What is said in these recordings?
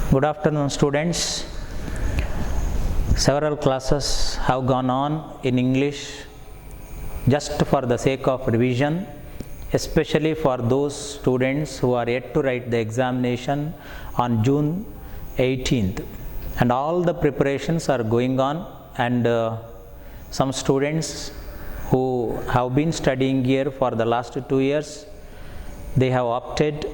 Good afternoon, students. Several classes have gone on in English just for the sake of revision, especially for those students who are yet to write the examination on June 18th. And all the preparations are going on, and some students who have been studying here for the last 2 years, they have opted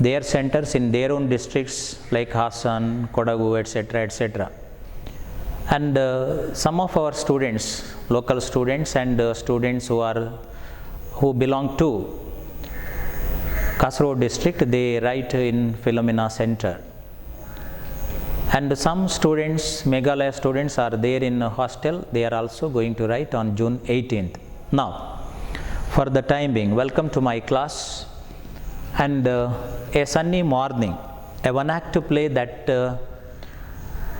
their centers in their own districts like Hassan, Kodagu, etc., etc. And some of our students, local students and students who belong to Kasaragod district, they write in Philomena Center. And some students, Meghalaya students, are there in a hostel. They are also going to write on June 18th. Now, for the time being, welcome to my class. And a sunny morning, a one-act play that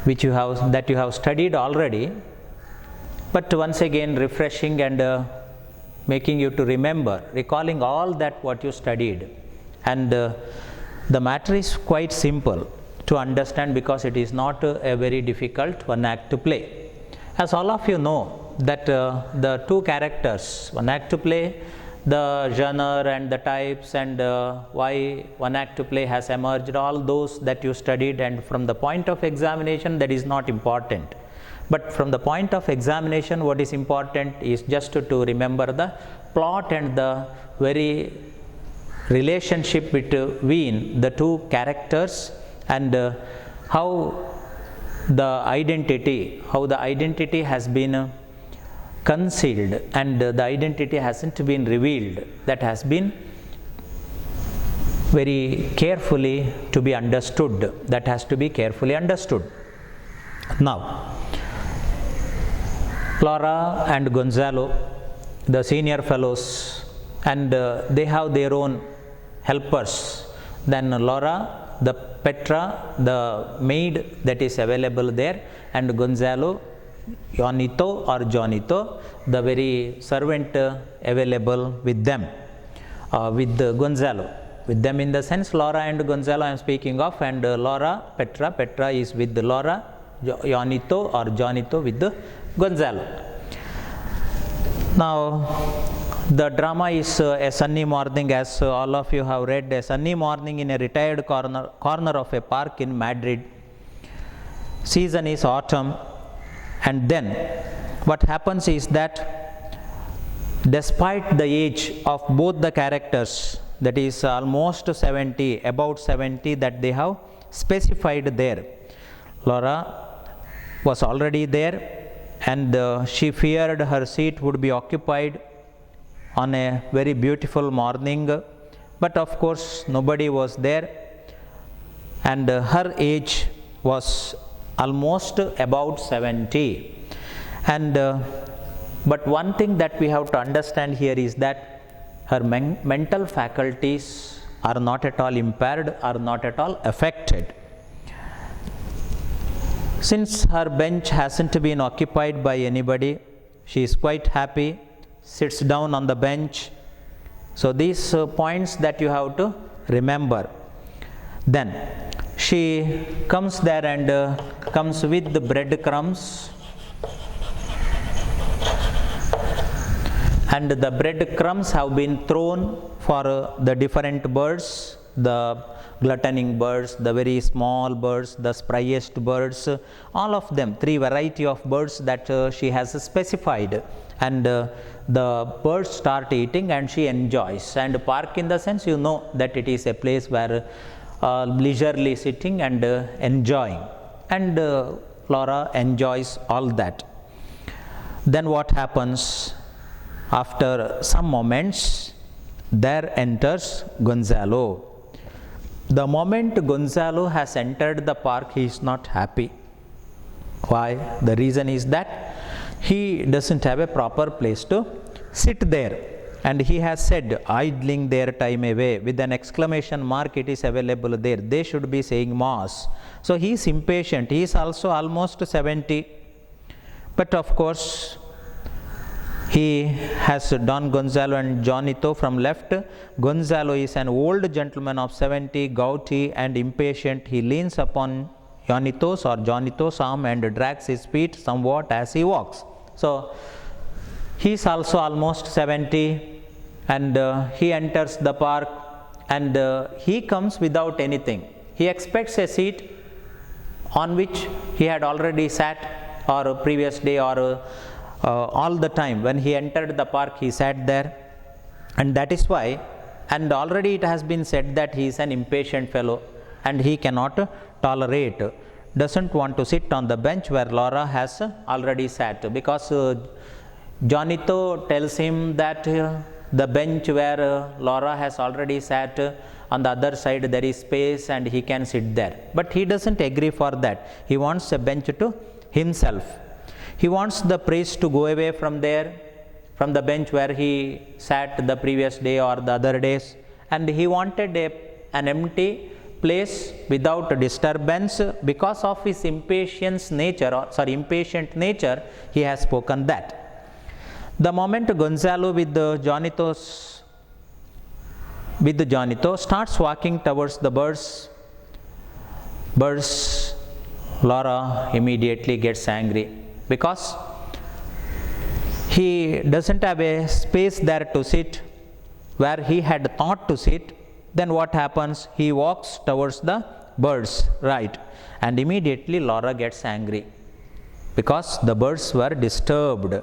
you have studied already, but once again refreshing and making you to remember, recalling all that what you studied. And the matter is quite simple to understand because it is not a very difficult one-act play. As all of you know that the two characters, one-act play, the genre and the types and why one-act play has emerged, all those that you studied, and from the point of examination that is not important. But from the point of examination, what is important is just to remember the plot and the very relationship between the two characters, and how the identity has been concealed and the identity hasn't been revealed. That has been very carefully to be understood. That has to be carefully understood. Now, Laura and Gonzalo, the senior fellows, and they have their own helpers. Then Laura, the Petra, the maid that is available there, and Gonzalo, Jonito or Jonito, the very servant available with them, with Gonzalo. With them in the sense, Laura and Gonzalo I am speaking of, and Laura, Petra is with Laura, Jonito or Jonito with Gonzalo. Now, the drama is a sunny morning, as all of you have read, a sunny morning in a retired corner of a park in Madrid. Season is autumn. And then what happens is that despite the age of both the characters, that is almost 70, about 70 that they have specified there, Laura was already there, and she feared her seat would be occupied on a very beautiful morning, but of course nobody was there, and her age was almost about 70. And but one thing that we have to understand here is that her mental faculties are not at all impaired, are not at all affected. Since her bench hasn't been occupied by anybody, she is quite happy, sits down on the bench. So these points that you have to remember. Then she comes there and comes with the breadcrumbs, and the breadcrumbs have been thrown for the different birds, the gluttoning birds, the very small birds, the spryest birds, all of them, 3 variety of birds that she has specified, and the birds start eating and she enjoys. And park in the sense, you know that it is a place where leisurely sitting and enjoying, and Laura enjoys all that. Then what happens? After some moments, there enters Gonzalo. The moment Gonzalo has entered the park, he is not happy. Why? The reason is that he doesn't have a proper place to sit there, and he has said idling their time away with an exclamation mark. It is available there. They should be saying mass. So he is impatient. He is also almost 70, but of course He has Don Gonzalo and Johnito from left. Gonzalo is an old gentleman of 70, gouty and impatient. He leans upon Johnito's arm and drags his feet somewhat as he walks. So he is also almost 70, and he enters the park, and he comes without anything. He expects a seat on which he had already sat, or previous day, or all the time when he entered the park he sat there, and that is why, and already it has been said that he is an impatient fellow and he cannot tolerate, doesn't want to sit on the bench where Laura has already sat, because Johnito tells him that the bench where Laura has already sat, on the other side there is space and he can sit there, but he doesn't agree for that. He wants a bench to himself. He wants the priest to go away from there, from the bench where he sat the previous day or the other days, and he wanted an empty place without disturbance. Because of his impatient nature, he has spoken that. The moment Gonzalo with Johnito starts walking towards the birds, Laura immediately gets angry, because he doesn't have a space there to sit where he had thought to sit. Then what happens? He walks towards the birds, right? And immediately Laura gets angry because the birds were disturbed.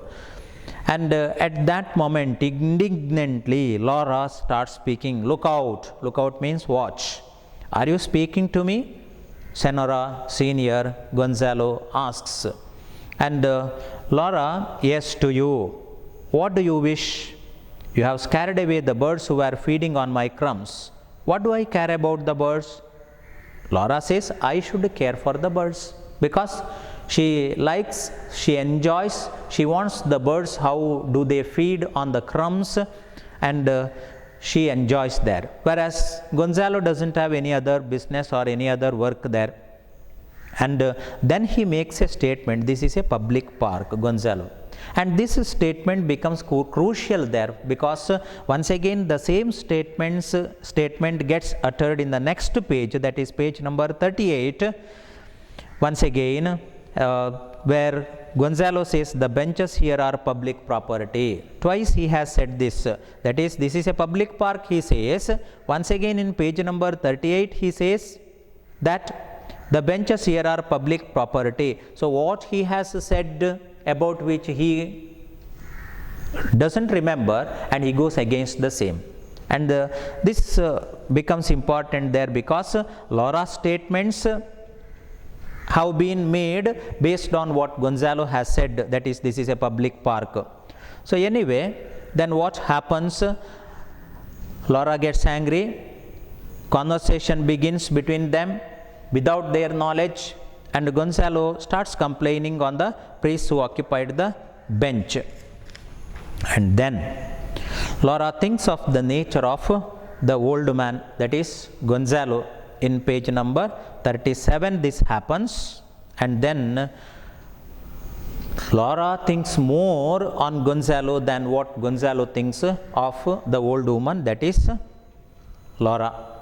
And at that moment, indignantly, Laura starts speaking. Look out. Look out means watch. Are you speaking to me? Senora Senior, Gonzalo asks. And Laura, yes, to you. What do you wish? You have scared away the birds who were feeding on my crumbs. What do I care about the birds? Laura says, I should care for the birds, because she likes, she enjoys, she wants the birds, how do they feed on the crumbs, and she enjoys there. Whereas Gonzalo doesn't have any other business or any other work there. And then he makes a statement. This is a public park, Gonzalo. And this statement becomes crucial there, because once again the same statement gets uttered in the next page, that is page number 38. Once again, where Gonzalo says the benches here are public property. Twice he has said this. That is, this is a public park, he says. Once again in page number 38 he says that the benches here are public property. So what he has said, about which he doesn't remember, and he goes against the same. And this becomes important there, because Laura's statements have been made based on what Gonzalo has said, that is, this is a public park. So anyway, then what happens? Laura gets angry, conversation begins between them without their knowledge, and Gonzalo starts complaining on the priests who occupied the bench. And then Laura thinks of the nature of the old man, that is Gonzalo. In page number 37 this happens, and then Laura thinks more on Gonzalo than what Gonzalo thinks of the old woman, that is Laura.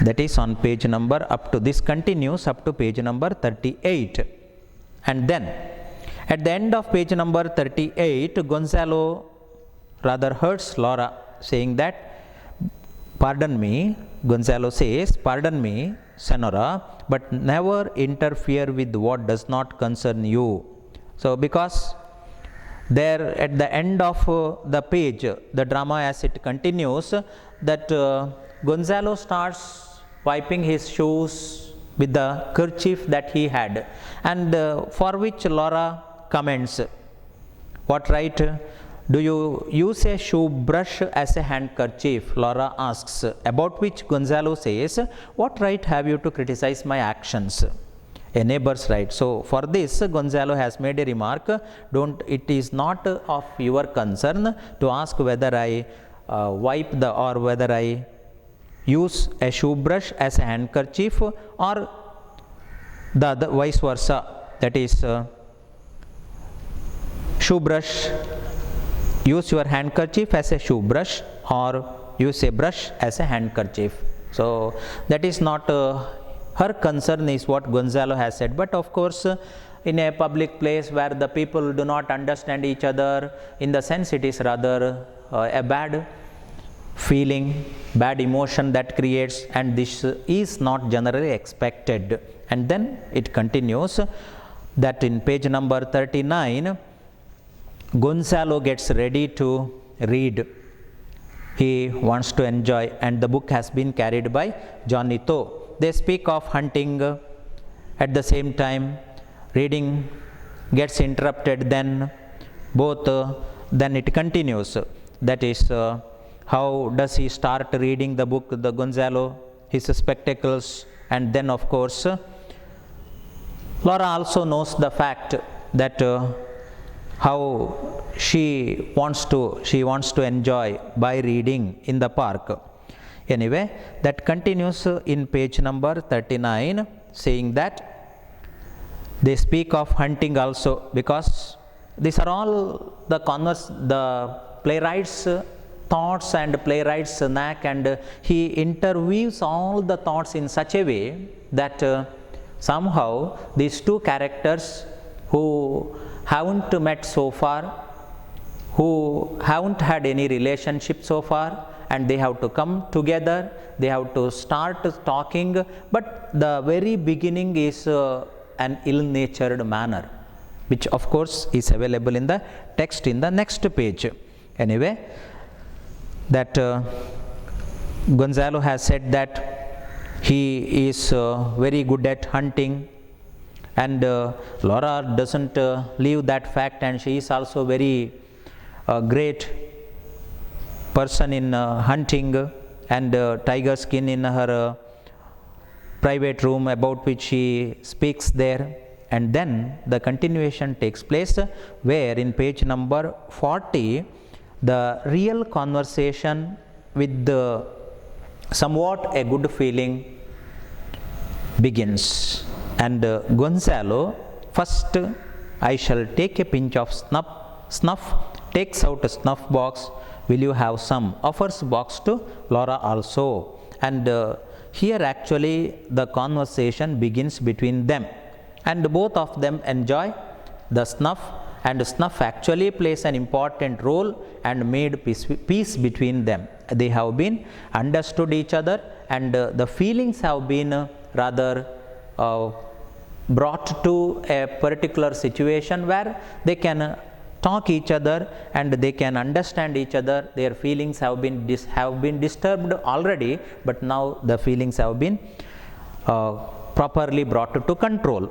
That is on page number, up to this continues up to page number 38. And then at the end of page number 38, Gonzalo rather hurts Laura, saying that, pardon me, Gonzalo says, pardon me, Senora, but never interfere with what does not concern you. So because there at the end of the page, the drama as it continues, that Gonzalo starts wiping his shoes with the kerchief that he had, and for which Laura comments, what right do you use a shoe brush as a handkerchief? Laura asks, about which Gonzalo says, what right have you to criticize my actions? A neighbor's right. So for this Gonzalo has made a remark, it is not of your concern to ask whether I wipe or whether I use a shoe brush as a handkerchief, or the vice versa, that is shoe brush, use your handkerchief as a shoe brush or use a brush as a handkerchief. So that is not her concern, is what Gonzalo has said. But of course, in a public place where the people do not understand each other, in the sense it is rather a bad feeling, bad emotion that creates, and this is not generally expected. And then it continues that in page number 39, Gonzalo gets ready to read. He wants to enjoy, and the book has been carried by Johnito. They speak of hunting. At the same time, reading gets interrupted. Then then it continues. That is, how does he start reading the book, the Gonzalo, his spectacles, and then of course Laura also knows the fact that how she wants to enjoy by reading in the park. Anyway, that continues in page number 39, saying that they speak of hunting also, because these are all the playwright's thoughts and playwright's knack, and he interweaves all the thoughts in such a way that somehow these two characters who haven't met so far, who haven't had any relationship so far, and they have to come together, they have to start talking, but the very beginning is an ill-natured manner, which of course is available in the text in the next page. Anyway, that Gonzalo has said that he is very good at hunting, and Laura doesn't leave that fact, and she is also very great person in hunting, and tiger skin in her private room, about which she speaks there. And then the continuation takes place, where in page number 40 the real conversation with the somewhat a good feeling begins. And Gonzalo, first, I shall take a pinch of snuff, takes out a snuff box. Will you have some? Offers box to Laura also. And here actually the conversation begins between them, and both of them enjoy the snuff, and snuff actually plays an important role and made peace between them. They have been understood each other, and the feelings have been rather brought to a particular situation where they can talk each other and they can understand each other. Their feelings have been disturbed already, but now the feelings have been properly brought to control.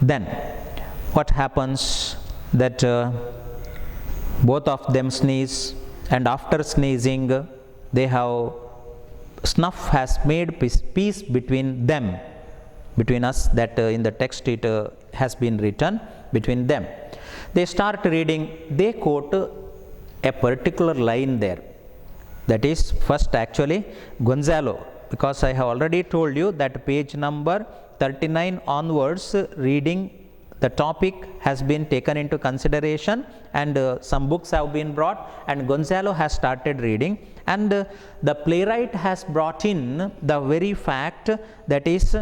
Then what happens, that both of them sneeze, and after sneezing they have snuff has made peace between them, between us, that in the text it has been written between them. They start reading. They quote a particular line there. That is, first actually Gonzalo, because I have already told you that page number 39 onwards, reading the topic has been taken into consideration, and some books have been brought, and Gonzalo has started reading, and the playwright has brought in the very fact, that is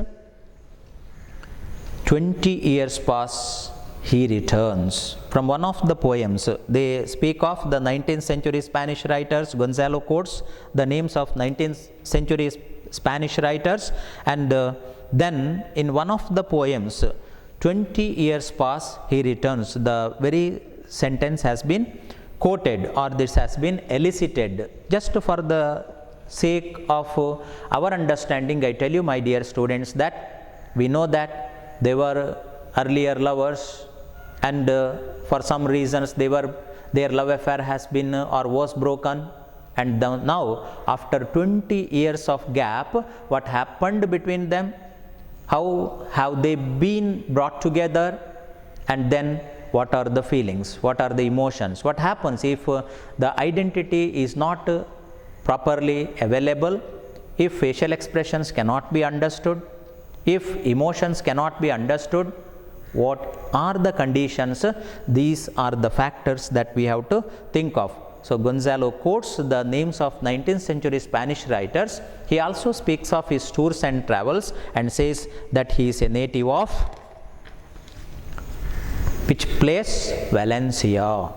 20 years pass, he returns. From one of the poems, they speak of the 19th century Spanish writers. Gonzalo quotes the names of 19th century Spanish writers, and then in one of the poems, 20 years pass, he returns. The very sentence has been quoted, or this has been elicited. Just for the sake of our understanding, I tell you, my dear students, that we know that they were earlier lovers, and for some reasons their love affair has been or was broken, and now after 20 years of gap, what happened between them? How have they been brought together? And then what are the feelings? What are the emotions? What happens if the identity is not properly available, if facial expressions cannot be understood, if emotions cannot be understood? What are the conditions? These are the factors that we have to think of. So Gonzalo quotes the names of 19th century Spanish writers. He also speaks of his tours and travels and says that he is a native of which place? Valencia.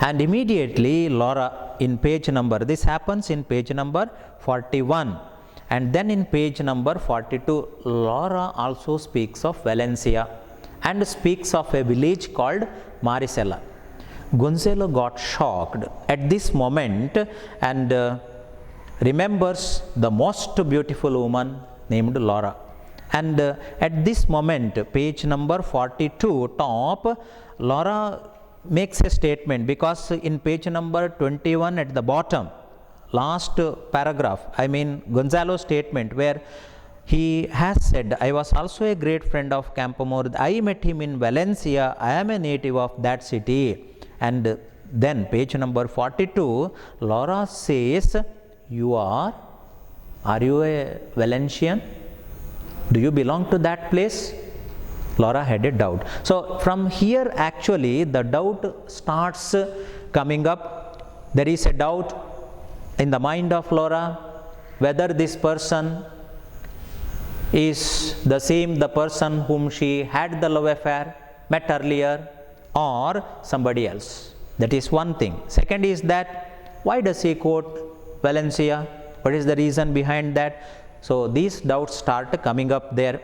And immediately Laura in page number, this happens in page number 41, and then in page number 42, Laura also speaks of Valencia and speaks of a village called Maricela. Gonzalo got shocked at this moment and remembers the most beautiful woman named Laura. And at this moment, page number 42 top, Laura makes a statement, because in page number 21 at the bottom, last paragraph, Gonzalo's statement where he has said, I was also a great friend of Campoamor. I met him in Valencia. I am a native of that city. And then page number 42, Laura says, are you a Valencian? Do you belong to that place? Laura had a doubt. So from here actually the doubt starts coming up. There is a doubt in the mind of Laura whether this person is the person whom she had the love affair, met earlier, or somebody else. That is one thing. Second is that why does he quote Valencia? What is the reason behind that? So these doubts start coming up there.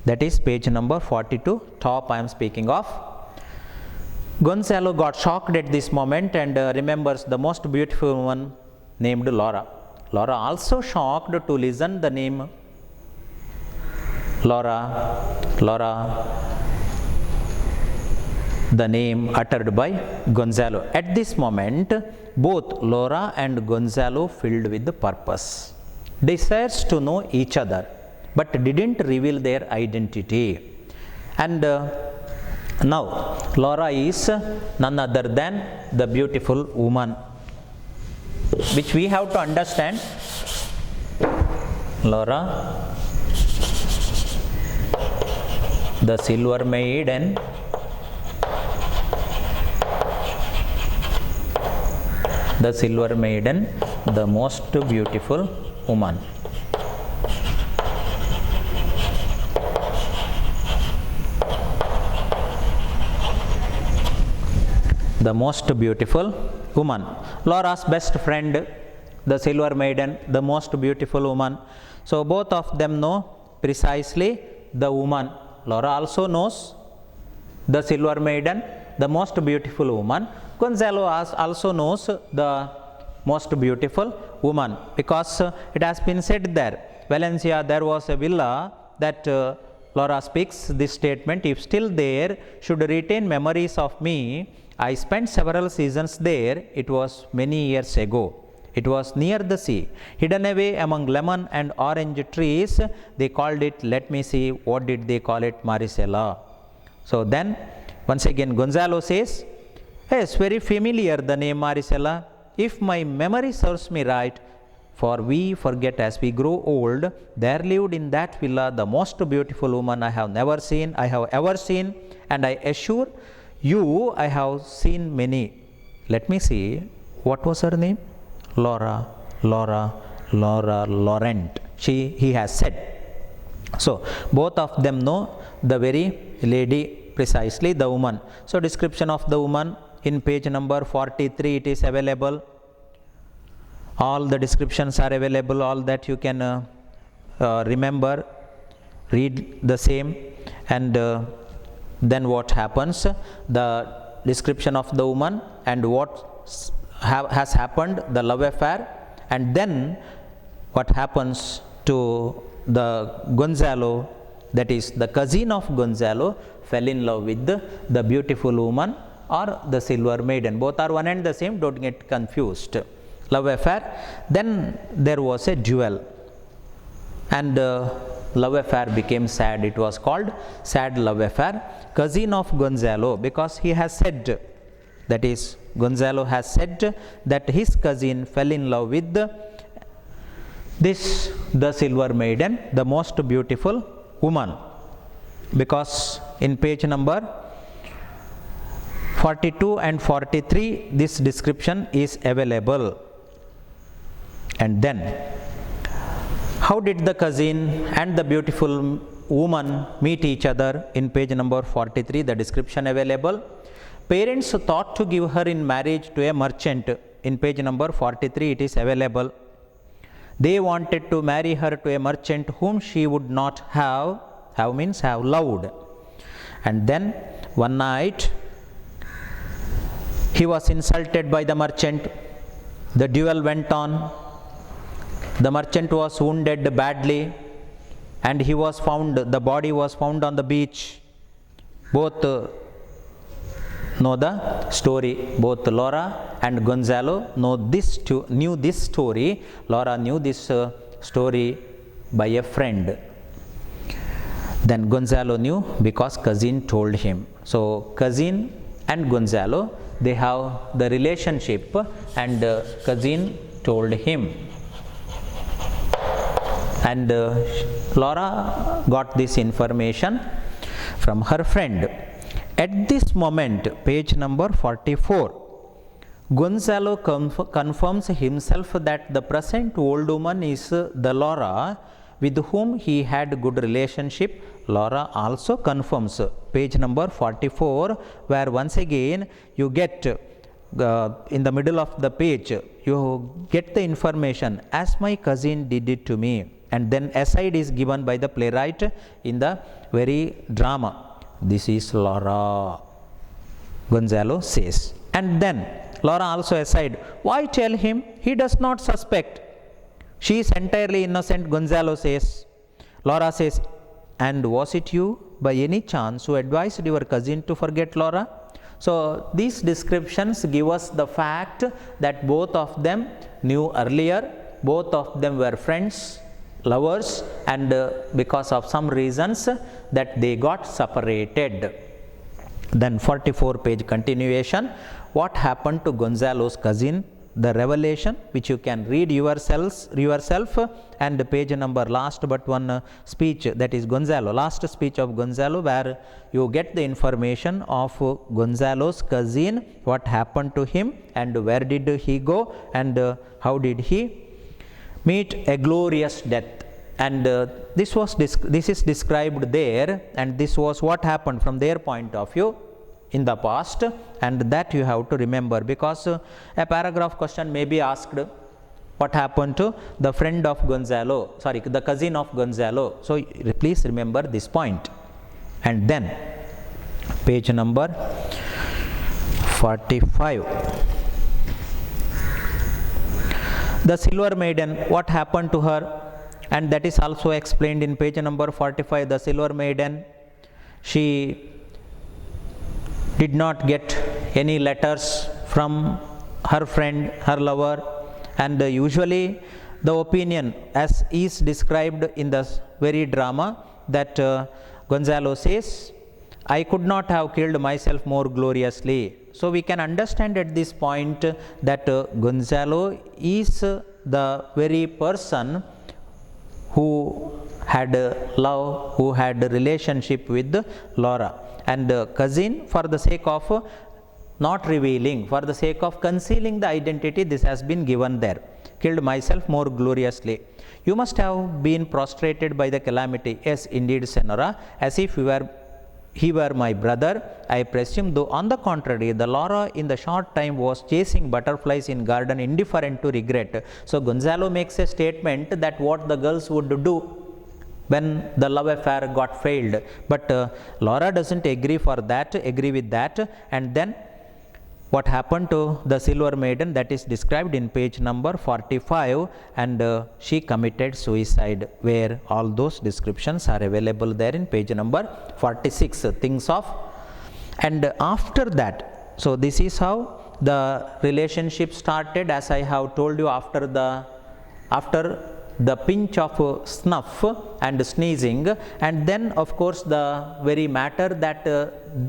That is page number 42, top I am speaking of. Gonzalo got shocked at this moment and remembers the most beautiful woman named Laura. Laura also shocked to listen the name Laura, the name uttered by Gonzalo. At this moment, both Laura and Gonzalo filled with purpose, desires to know each other, but didn't reveal their identity. And now Laura is none other than the beautiful woman, which we have to understand. Laura, the Silver Maiden, the most beautiful woman. The most beautiful woman. Laura's best friend, the Silver Maiden, the most beautiful woman. So both of them know precisely the woman. Laura also knows the Silver Maiden, the most beautiful woman. Gonzalo also knows the most beautiful woman, because it has been said there, Valencia, there was a villa that Laura speaks this statement, if still there, should retain memories of me. I spent several seasons there. It was many years ago. It was near the sea, hidden away among lemon and orange trees. They called it, let me see, what did they call it? Maricela. So then, once again, Gonzalo says, yes, very familiar the name Maricela. If my memory serves me right, for we forget as we grow old, there lived in that villa the most beautiful woman I have ever seen, and I assure you, I have seen many. Let me see, what was her name? Laura, Laurent. He has said. So, both of them know the very lady, precisely the woman. So, description of the woman in page number 43, it is available. All the descriptions are available, all that you can remember, read the same, and then what happens, the description of the woman and what has happened, the love affair, and then what happens to the Gonzalo, that is the cousin of Gonzalo, fell in love with the beautiful woman or the Silver Maiden. Both are one and the same, don't get confused. Love affair. Then there was a duel, and love affair became sad. It was called sad love affair. Cousin of Gonzalo, because he has said, that is Gonzalo has said that his cousin fell in love with the Silver Maiden, the most beautiful woman, because in page number 42 and 43 this description is available. And then how did the cousin and the beautiful woman meet each other? In page number 43 the description available. Parents thought to give her in marriage to a merchant. In page number 43 it is available. They wanted to marry her to a merchant whom she would not have loved. And then one night he was insulted by the merchant. The duel went on. The merchant was wounded badly and the body was found on the beach. Both know the story. Both Laura and Gonzalo knew this story. Laura knew this story by a friend. Then Gonzalo knew because cousin told him. So cousin and Gonzalo, they have the relationship, and cousin told him. And Laura got this information from her friend. At this moment, page number 44, Gonzalo confirms himself that the present old woman is the Laura with whom he had good relationship. Laura also confirms, page number 44, where once again you get in the middle of the page you get the information, as my cousin did it to me. And then aside is given by the playwright in the very drama. This is Laura, Gonzalo says. And then Laura also aside, why tell him? He does not suspect. She is entirely innocent, Gonzalo says. Laura says, and was it you by any chance who advised your cousin to forget Laura? So these descriptions give us the fact that both of them knew earlier, both of them were friends, lovers, and because of some reasons that they got separated. Then 44 page continuation. What happened to Gonzalo's cousin? The revelation, which you can read yourself, and page number last but one speech, that is Gonzalo, last speech of Gonzalo, where you get the information of Gonzalo's cousin, what happened to him and where did he go and how did he meet a glorious death. And this is described there, and this was what happened from their point of view in the past, and that you have to remember, because a paragraph question may be asked, what happened to the friend of Gonzalo, the cousin of Gonzalo. So please remember this point. And then page number 45, the Silver Maiden, what happened to her? And that is also explained in page number 45. The Silver Maiden, she did not get any letters from her friend, her lover, and usually the opinion as is described in the very drama, that Gonzalo says, I could not have killed myself more gloriously. So we can understand at this point that Gonzalo is the very person who had love, who had a relationship with Laura. And cousin, for the sake of not revealing, for the sake of concealing the identity, this has been given there. Killed myself more gloriously. You must have been prostrated by the calamity. Yes, indeed, Senora, as if he were my brother, I presume, though on the contrary, the Laura in the short time was chasing butterflies in garden, indifferent to regret. So Gonzalo makes a statement that what the girls would do when the love affair got failed, but Laura doesn't agree with that. And then what happened to the Silver Maiden, that is described in page number 45, and she committed suicide, where all those descriptions are available there in page number 46, things of. And after that, so this is how the relationship started, as I have told you, after the pinch of snuff and sneezing, and then of course the very matter that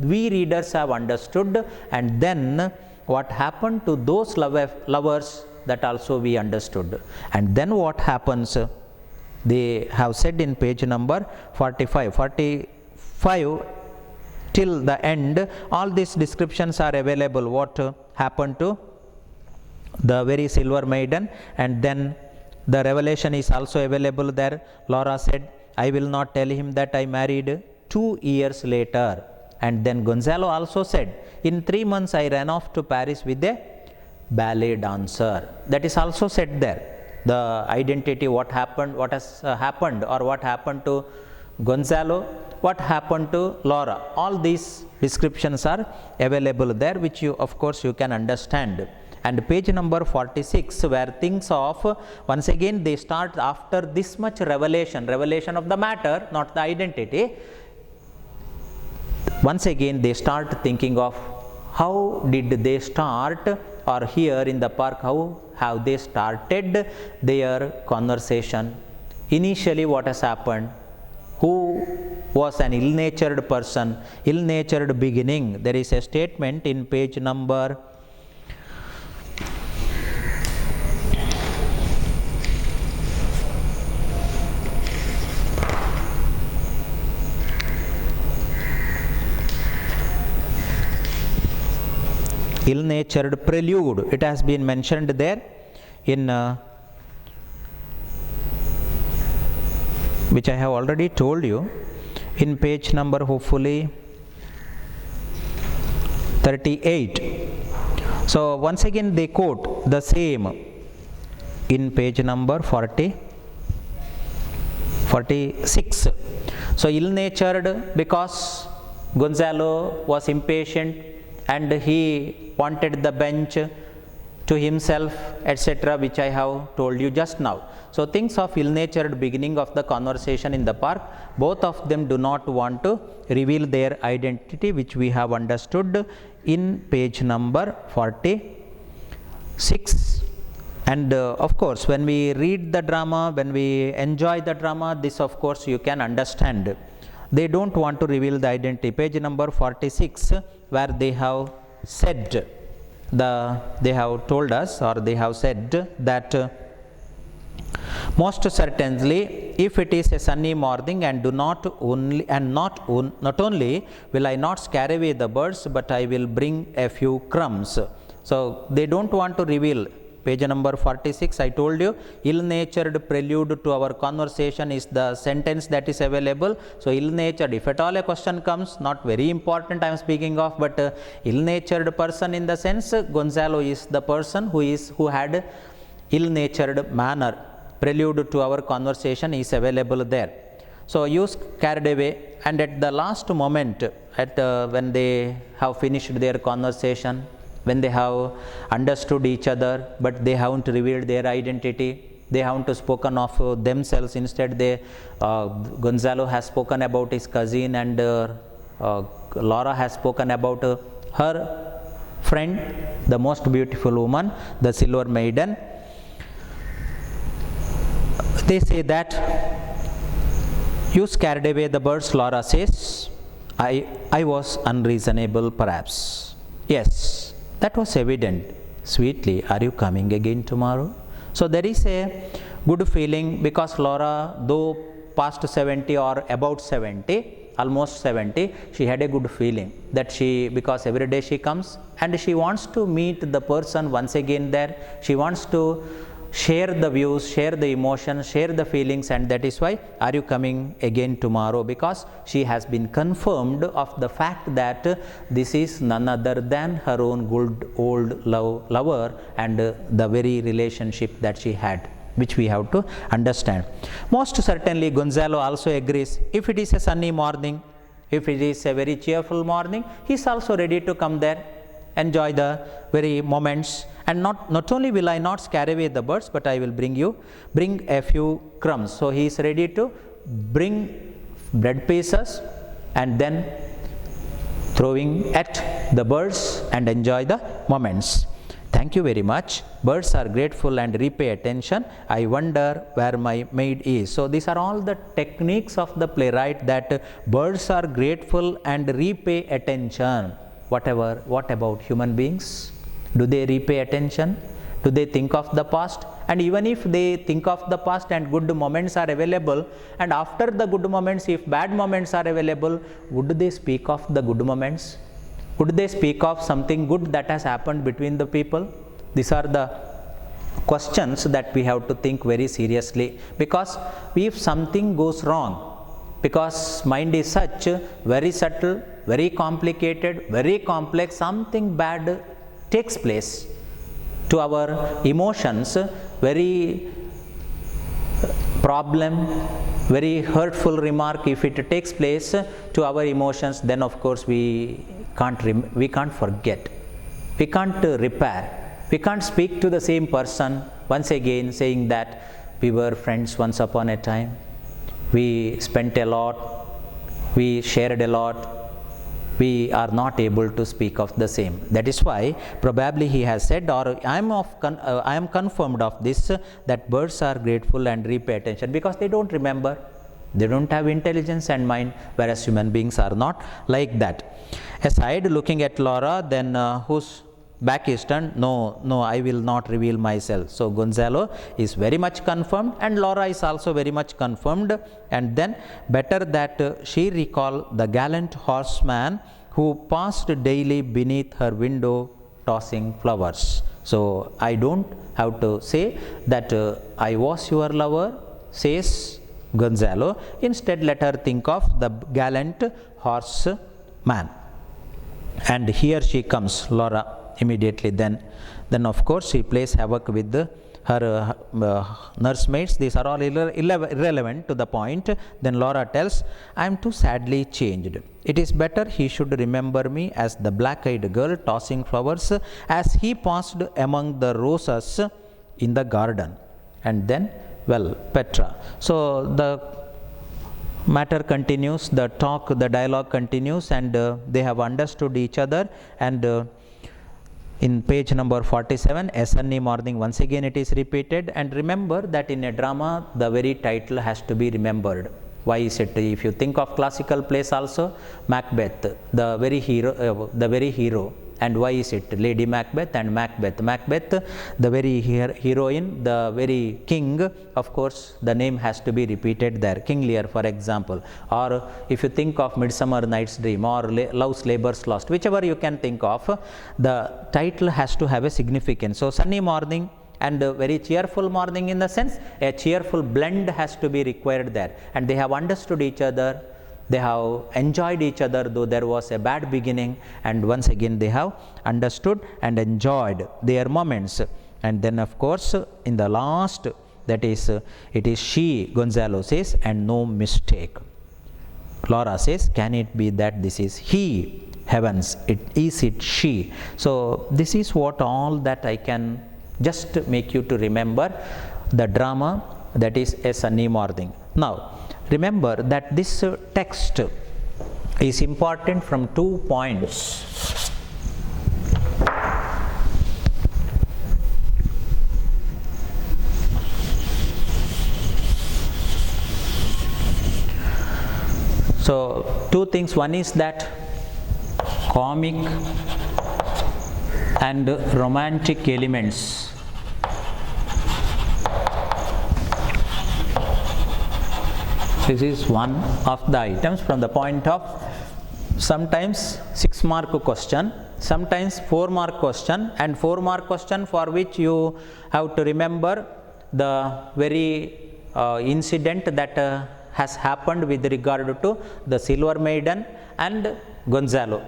we readers have understood, and then what happened to those lovers, that also we understood. And then what happens, they have said in page number 45 till the end, all these descriptions are available. What happened to the very Silver Maiden, and then the revelation is also available there. Laura said, I will not tell him that I married 2 years later. And then Gonzalo also said, in 3 months I ran off to Paris with a ballet dancer. That is also said there. The identity, what happened, what has happened, or what happened to Gonzalo, what happened to Laura. All these descriptions are available there, which you, of course, you can understand. And page number 46, where things of, once again they start after this much revelation of the matter, not the identity. Once again they start thinking of how did they start, or here in the park, how have they started their conversation. Initially what has happened, who was an ill-natured person, ill-natured beginning. There is a statement in page number 1. Ill-natured prelude. It has been mentioned there in which I have already told you in page number hopefully 38. So once again they quote the same in page number 46. So ill-natured because Gonzalo was impatient and he wanted the bench to himself, etc., which I have told you just now. So things of ill-natured beginning of the conversation in the park, both of them do not want to reveal their identity, which we have understood in page number 46. And of course, when we read the drama, when we enjoy the drama, this of course you can understand. They don't want to reveal the identity. Page number 46, where they have said, they have told us, or they have said that most certainly, if it is a sunny morning and not only will I not scare away the birds, but I will bring a few crumbs. So they don't want to reveal. Page number 46, I told you, ill-natured prelude to our conversation is the sentence that is available. So ill-natured, if at all a question comes, not very important I am speaking of, but ill-natured person in the sense, Gonzalo is the person who had ill-natured manner. Prelude to our conversation is available there. So use carried away, and at the last moment, when they have finished their conversation, when they have understood each other, but they haven't revealed their identity, they haven't spoken of themselves. Instead, Gonzalo has spoken about his cousin, and Laura has spoken about her friend, the most beautiful woman, the Silver Maiden. They say that you scared away the birds. Laura says, I was unreasonable perhaps. Yes, that was evident. Sweetly, are you coming again tomorrow? So there is a good feeling, because Laura, though past 70 or about 70, almost 70, she had a good feeling that because every day she comes and she wants to meet the person once again there. She wants to share the views, share the emotions, share the feelings, and that is why, are you coming again tomorrow? Because she has been confirmed of the fact that this is none other than her own good old lover, and the very relationship that she had, which we have to understand. Most certainly Gonzalo also agrees. If it is a sunny morning, if it is a very cheerful morning, he is also ready to come there, enjoy the very moments. And not only will I not scare away the birds, but I will bring a few crumbs. So he is ready to bring bread pieces and then throwing at the birds and enjoy the moments. Thank you very much. Birds are grateful and repay attention. I wonder where my maid is. So these are all the techniques of the playwright, that birds are grateful and repay attention. What about human beings? Do they repay attention? Do they think of the past? And even if they think of the past and good moments are available, and after the good moments, if bad moments are available, would they speak of the good moments? Would they speak of something good that has happened between the people? These are the questions that we have to think very seriously, because if something goes wrong, because mind is such very subtle, very complicated, very complex, something bad takes place to our emotions, very problem, very hurtful remark, if it takes place to our emotions, then of course we can't forget, we can't repair, we can't speak to the same person once again saying that we were friends once upon a time, we spent a lot, we shared a lot. We are not able to speak of the same. That is why probably he has said, or I am confirmed of this, that birds are grateful and repay attention, because they don't remember, they don't have intelligence and mind, whereas human beings are not like that. Aside looking at Laura, then whose back is turned, no, I will not reveal myself. So Gonzalo is very much confirmed, and Laura is also very much confirmed. And then better that she recall the gallant horseman who passed daily beneath her window tossing flowers. So I don't have to say that I was your lover, says Gonzalo. Instead, let her think of the gallant horseman. And here she comes, Laura, immediately. Then of course she plays havoc with her nursemaids. These are all irrelevant to the point. Then Laura tells, I am too sadly changed. It is better he should remember me as the black-eyed girl tossing flowers as he passed among the roses in the garden. And then, well, Petra. So the matter continues, the dialogue continues, and they have understood each other. And in page number 47, a sunny morning, once again it is repeated. And remember that in a drama, the very title has to be remembered. Why is it? If you think of classical plays also, Macbeth, the very hero. And why is it Lady Macbeth and Macbeth? Macbeth, the very heroine, the very king, of course, the name has to be repeated there. King Lear, for example. Or if you think of Midsummer Night's Dream or Love's Labour's Lost, whichever you can think of, the title has to have a significance. So, sunny morning and a very cheerful morning, in the sense, a cheerful blend has to be required there. And they have understood each other. They have enjoyed each other, though there was a bad beginning, and once again they have understood and enjoyed their moments. And then of course in the last, that is it is she, Gonzalo says, and no mistake. Laura says, can it be that this is he? Heavens, is it she? So this is what all that I can just make you to remember the drama, that is A Sunny Morning. Now remember that this text is important from 2 points. So 2 things. One is that comic and romantic elements this is one of the items from the point of sometimes 6-mark question, sometimes 4-mark question, and 4-mark question for which you have to remember the very incident that has happened with regard to the Silver Maiden and Gonzalo.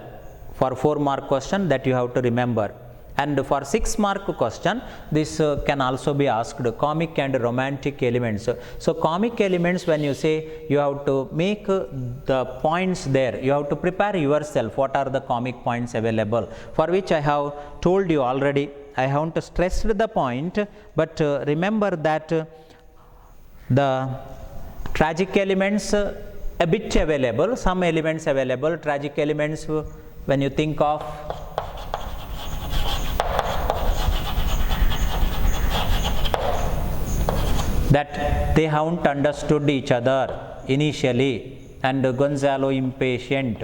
For 4-mark question that you have to remember. And for 6-mark question, this can also be asked, comic and romantic elements. So comic elements, when you say, you have to make the points there, you have to prepare yourself what are the comic points available, for which I have told you already. I haven't stressed the point, but remember that the tragic elements a bit available, some elements available. Tragic elements, when you think of that they haven't understood each other initially, and Gonzalo impatient.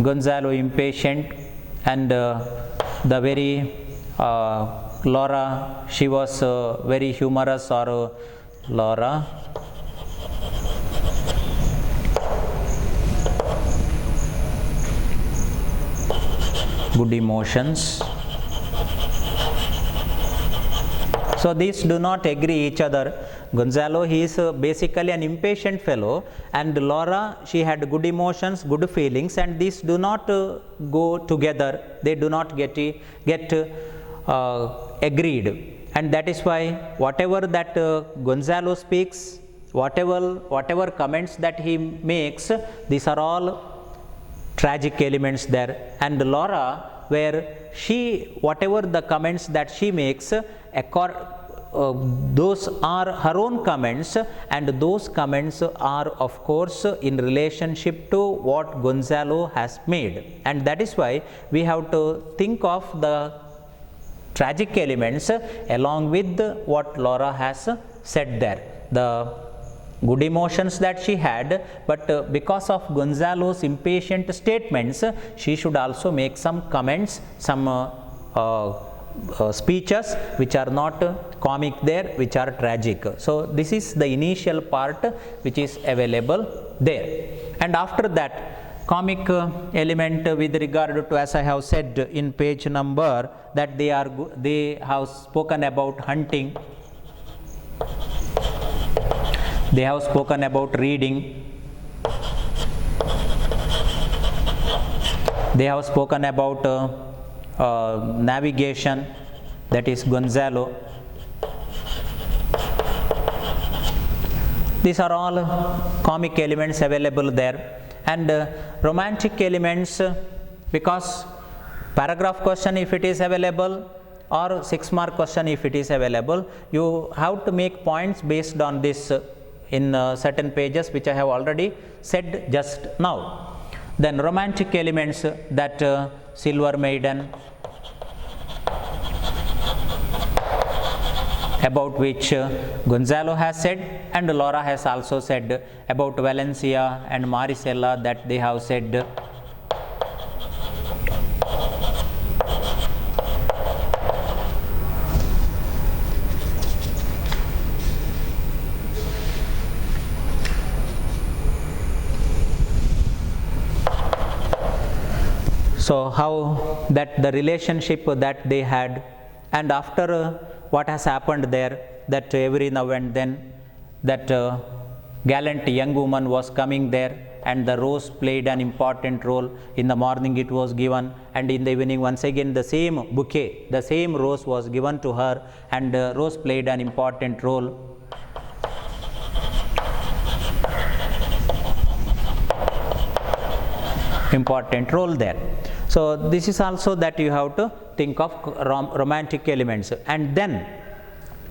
Gonzalo impatient, and the very Laura, she was very humorous, or Laura good emotions. So these do not agree each other. Gonzalo, he is basically an impatient fellow, and Laura, she had good emotions, good feelings, and these do not go together. They do not get agreed, and that is why whatever that Gonzalo speaks, whatever comments that he makes, these are all tragic elements there. And Laura, where she, whatever the comments that she makes, those are her own comments, and those comments are of course in relationship to what Gonzalo has made, and that is why we have to think of the tragic elements along with what Laura has said there. The good emotions that she had, but because of Gonzalo's impatient statements, she should also make some comments, some speeches which are not comic there, which are tragic. So this is the initial part which is available there, and after that comic element with regard to, as I have said in page number, that they have spoken about hunting, they have spoken about reading, they have spoken about navigation, that is Gonzalo. These are all comic elements available there, and romantic elements, because paragraph question if it is available, or 6 mark question if it is available, you have to make points based on this in certain pages which I have already said just now. Then romantic elements, that Silver Maiden, about which Gonzalo has said, and Laura has also said. About Valencia and Marisela, that they have said. So how that the relationship that they had, and after what has happened there, that every now and then that gallant young woman was coming there, and the rose played an important role. In the morning it was given, and in the evening once again the same bouquet, the same rose was given to her, and rose played an important role. There. So this is also that you have to think of romantic elements. And then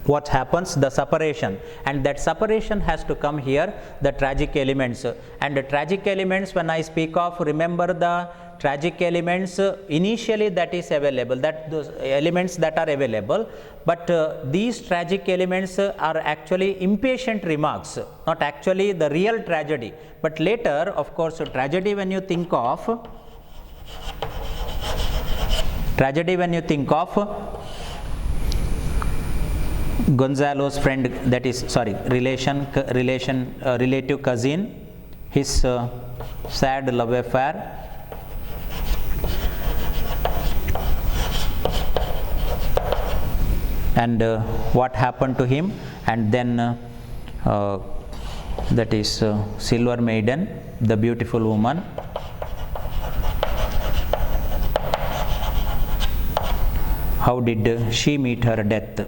what happens? The separation, and that separation has to come here, the tragic elements. And the tragic elements, when I speak of, remember the tragic elements initially that is available, that those elements that are available, but these tragic elements are actually impatient remarks, not actually the real tragedy. But later, of course, tragedy, when you think of Gonzalo's friend, that is relative cousin, his sad love affair, and what happened to him, and then that is Silver Maiden, the beautiful woman. How did she meet her death?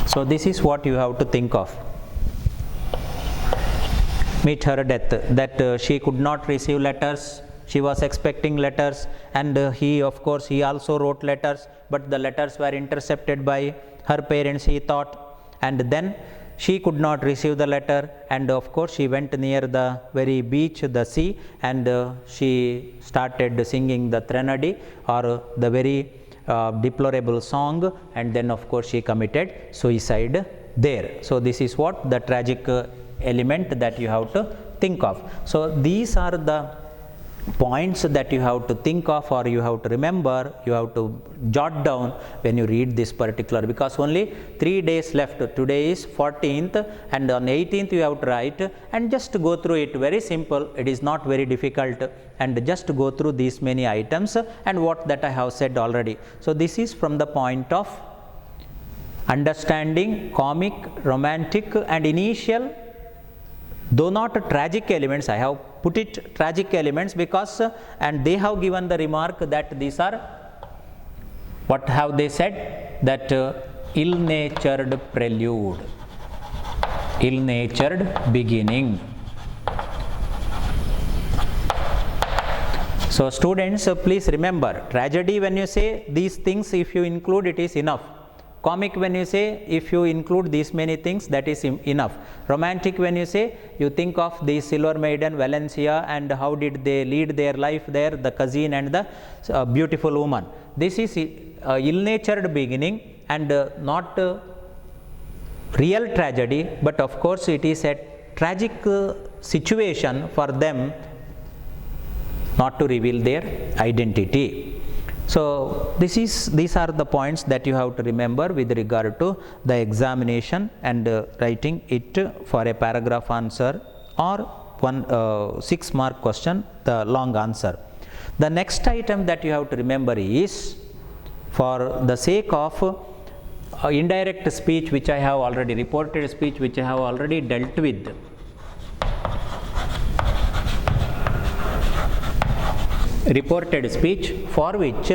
So this is what you have to think of. Meet her death, that she could not receive letters. She was expecting letters, and he also wrote letters, but the letters were intercepted by her parents, he thought, and then she could not receive the letter, and of course she went near the very beach, the sea, and she started singing the threnody, or the very deplorable song, and then of course she committed suicide there. So this is what the tragic element that you have to think of. So these are the points that you have to think of, or you have to remember, you have to jot down when you read this particular, because only 3 days left. Today is 14th and on 18th you have to write, and just go through it. Very simple, it is not very difficult, and just go through these many items and what that I have said already. So this is from the point of understanding comic, romantic and initial, though not tragic elements. I have put it tragic elements because and they have given the remark that these are, what have they said, that ill-natured prelude, ill-natured beginning. So students, please remember, tragedy, when you say these things, if you include, it is enough. Comic, when you say, if you include these many things, that is enough. Romantic, when you say, you think of the Silver Maiden, Valencia, and how did they lead their life there, the cousin and the beautiful woman. This is ill-natured beginning and not real tragedy, but of course it is a tragic situation for them not to reveal their identity. So these are the points that you have to remember with regard to the examination and writing it for a paragraph answer or one 6-mark question, the long answer. The next item that you have to remember is, for the sake of indirect speech, which I have already reported speech, which I have already dealt with. Reported speech, for which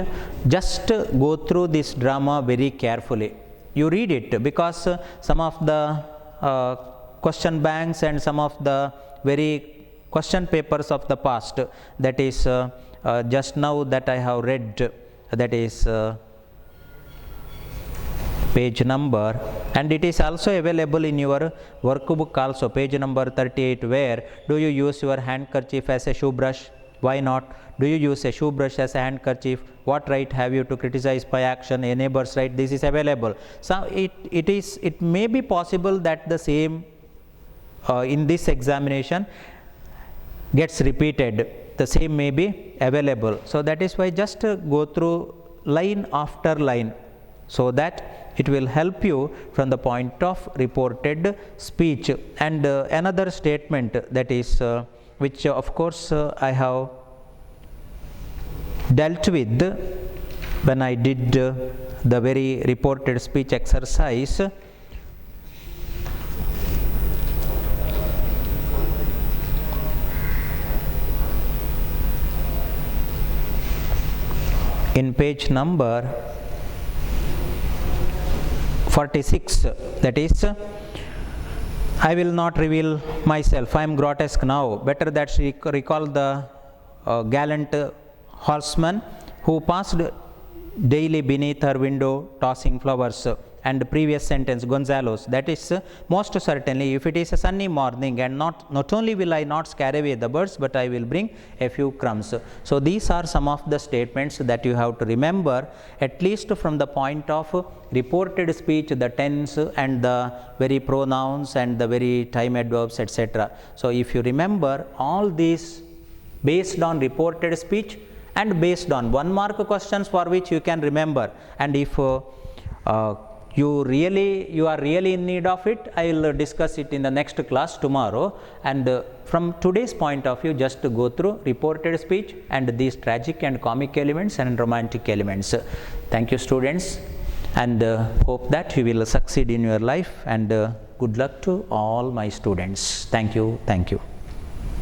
just go through this drama very carefully. You read it, because some of the question banks and some of the very question papers of the past, that is just now that I have read, that is page number, and it is also available in your workbook also, page number 38, where do you use your handkerchief as a shoe brush? Why not? Do you use a shoe brush as a handkerchief? What right have you to criticize by action a neighbor's right? This is available. So it may be possible that the same in this examination gets repeated. The same may be available. So that is why just go through line after line, so that it will help you from the point of reported speech. And another statement, that is which of course I have dealt with when I did the very reported speech exercise. In page number 46, that is, I will not reveal myself, I am grotesque now. Better that she recall the gallant horseman who passed daily beneath her window tossing flowers. And previous sentence, Gonzalo's, that is most certainly, if it is a sunny morning, and not only will I not scare away the birds, but I will bring a few crumbs. So these are some of the statements that you have to remember, at least from the point of reported speech, the tense and the very pronouns and the very time adverbs, etc. So if you remember all these based on reported speech and based on 1-mark questions for which you can remember, and if you are really in need of it, I will discuss it in the next class tomorrow. And from today's point of view, just to go through reported speech and these tragic and comic elements and romantic elements. Thank you, students, and hope that you will succeed in your life, and good luck to all my students. Thank you. Thank you.